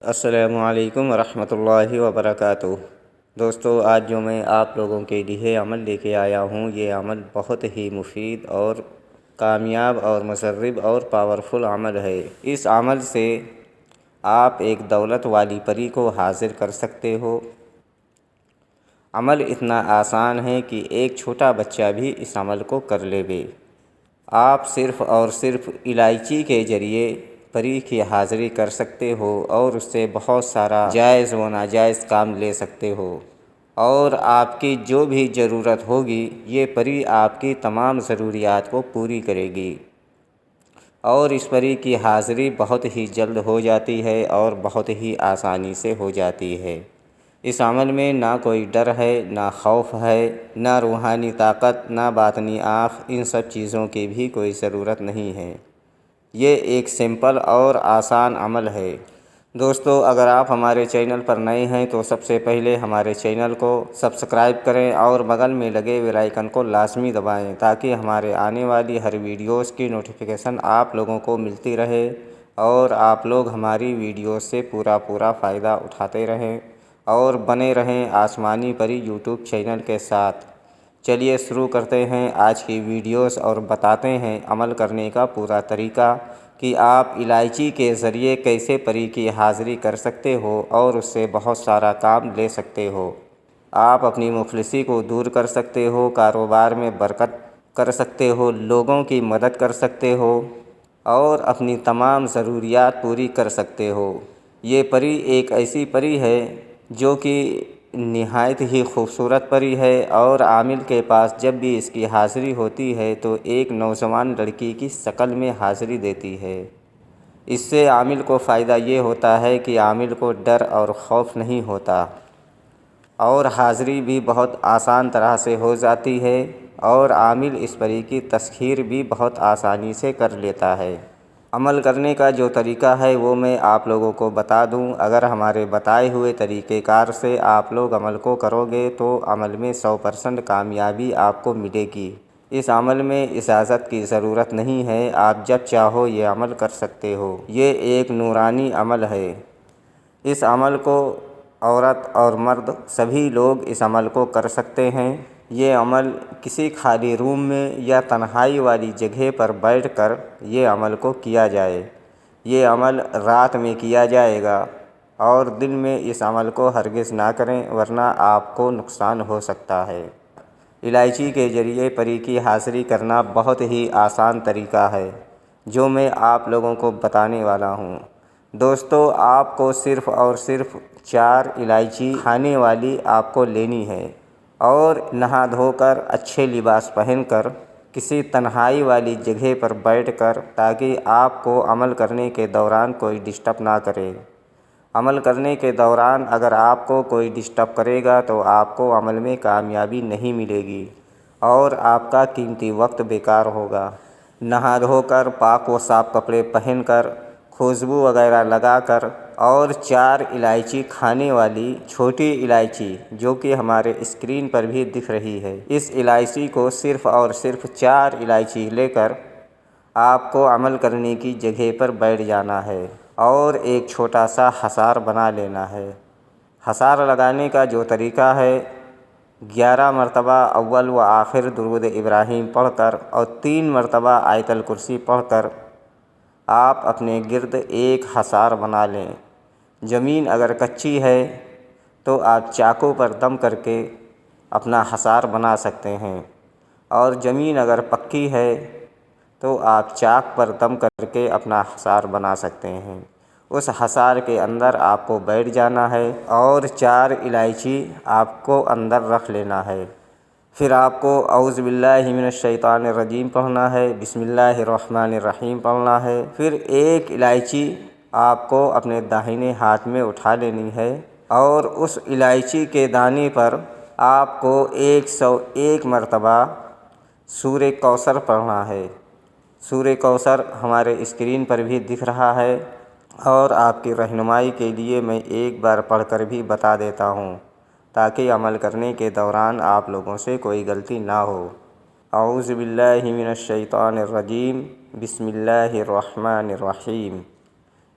السلام علیکم ورحمۃ اللہ وبرکاتہ۔ دوستو، آج جو میں آپ لوگوں کے لیے عمل لے کے آیا ہوں، یہ عمل بہت ہی مفید اور کامیاب اور مصرف اور پاورفل عمل ہے۔ اس عمل سے آپ ایک دولت والی پری کو حاضر کر سکتے ہو۔ عمل اتنا آسان ہے کہ ایک چھوٹا بچہ بھی اس عمل کو کر لے گے۔ آپ صرف اور صرف الائچی کے ذریعے پری کی حاضری کر سکتے ہو اور اس سے بہت سارا جائز و ناجائز کام لے سکتے ہو، اور آپ کی جو بھی ضرورت ہوگی یہ پری آپ کی تمام ضروریات کو پوری کرے گی، اور اس پری کی حاضری بہت ہی جلد ہو جاتی ہے اور بہت ہی آسانی سے ہو جاتی ہے۔ اس عمل میں نہ کوئی ڈر ہے، نہ خوف ہے، نہ روحانی طاقت، نہ باطنی آنکھ، ان سب چیزوں کی بھی کوئی ضرورت نہیں ہے۔ یہ ایک سمپل اور آسان عمل ہے۔ دوستو، اگر آپ ہمارے چینل پر نئے ہیں تو سب سے پہلے ہمارے چینل کو سبسکرائب کریں اور بغل میں لگے بیل آئیکن کو لازمی دبائیں تاکہ ہمارے آنے والی ہر ویڈیوز کی نوٹیفیکیشن آپ لوگوں کو ملتی رہے اور آپ لوگ ہماری ویڈیوز سے پورا فائدہ اٹھاتے رہیں اور بنے رہیں آسمانی پری یوٹیوب چینل کے ساتھ۔ چلیے شروع کرتے ہیں آج کی ویڈیوز اور بتاتے ہیں عمل کرنے کا پورا طریقہ کہ آپ الائچی کے ذریعے کیسے پری کی حاضری کر سکتے ہو اور اس سے بہت سارا کام لے سکتے ہو۔ آپ اپنی مفلسی کو دور کر سکتے ہو، کاروبار میں برکت کر سکتے ہو، لوگوں کی مدد کر سکتے ہو اور اپنی تمام ضروریات پوری کر سکتے ہو۔ یہ پری ایک ایسی پری ہے جو کہ نہایت ہی خوبصورت پری ہے، اور عامل کے پاس جب بھی اس کی حاضری ہوتی ہے تو ایک نوجوان لڑکی کی شکل میں حاضری دیتی ہے۔ اس سے عامل کو فائدہ یہ ہوتا ہے کہ عامل کو ڈر اور خوف نہیں ہوتا، اور حاضری بھی بہت آسان طرح سے ہو جاتی ہے، اور عامل اس پری کی تسخیر بھی بہت آسانی سے کر لیتا ہے۔ عمل کرنے کا جو طریقہ ہے وہ میں آپ لوگوں کو بتا دوں۔ اگر ہمارے بتائے ہوئے طریقہ کار سے آپ لوگ عمل کو کرو گے تو عمل میں 100% کامیابی آپ کو ملے گی۔ اس عمل میں اجازت کی ضرورت نہیں ہے، آپ جب چاہو یہ عمل کر سکتے ہو۔ یہ ایک نورانی عمل ہے۔ اس عمل کو عورت اور مرد سبھی لوگ اس عمل کو کر سکتے ہیں۔ یہ عمل کسی خالی روم میں یا تنہائی والی جگہ پر بیٹھ کر یہ عمل کو کیا جائے۔ یہ عمل رات میں کیا جائے گا، اور دن میں اس عمل کو ہرگز نہ کریں ورنہ آپ کو نقصان ہو سکتا ہے۔ الائچی کے ذریعے پری کی حاضری کرنا بہت ہی آسان طریقہ ہے جو میں آپ لوگوں کو بتانے والا ہوں۔ دوستو، آپ کو صرف اور صرف 4 الائچی کھانے والی آپ کو لینی ہے، اور نہا دھو کر اچھے لباس پہن کر کسی تنہائی والی جگہ پر بیٹھ کر، تاکہ آپ کو عمل کرنے کے دوران کوئی ڈسٹرب نہ کرے۔ عمل کرنے کے دوران اگر آپ کو کوئی ڈسٹرب کرے گا تو آپ کو عمل میں کامیابی نہیں ملے گی اور آپ کا قیمتی وقت بیکار ہوگا۔ نہا دھو کر، پاک و صاف کپڑے پہن کر، خوشبو وغیرہ لگا کر، اور 4 الائچی کھانے والی چھوٹی الائچی جو کہ ہمارے اسکرین پر بھی دکھ رہی ہے، اس الائچی کو صرف اور صرف 4 الائچی لے کر آپ کو عمل کرنے کی جگہ پر بیٹھ جانا ہے اور ایک چھوٹا سا حصار بنا لینا ہے۔ حصار لگانے کا جو طریقہ ہے، 11 مرتبہ اول و آخر درود ابراہیم پڑھ کر اور 3 مرتبہ آیت الکرسی پڑھ کر آپ اپنے گرد ایک حصار بنا لیں۔ زمین اگر کچی ہے تو آپ چاقو پر دم کر کے اپنا حصار بنا سکتے ہیں، اور زمین اگر پکی ہے تو آپ چاک پر دم کر کے اپنا حصار بنا سکتے ہیں۔ اس حصار کے اندر آپ کو بیٹھ جانا ہے اور 4 الائچی آپ کو اندر رکھ لینا ہے۔ پھر آپ کو اعوذ باللہ من الشیطان الرجیم پڑھنا ہے، بسم اللہ الرحمن الرحیم پڑھنا ہے۔ پھر ایک الائچی آپ کو اپنے داہنے ہاتھ میں اٹھا لینی ہے، اور اس الائچی کے دانے پر آپ کو 101 مرتبہ سورہ کوثر پڑھنا ہے۔ سورہ کوثر ہمارے اسکرین پر بھی دکھ رہا ہے، اور آپ کی رہنمائی کے لیے میں ایک بار پڑھ کر بھی بتا دیتا ہوں تاکہ عمل کرنے کے دوران آپ لوگوں سے کوئی غلطی نہ ہو۔ اعوذ باللہ من الشیطان الرجیم، بسم اللہ الرحمن الرحیم۔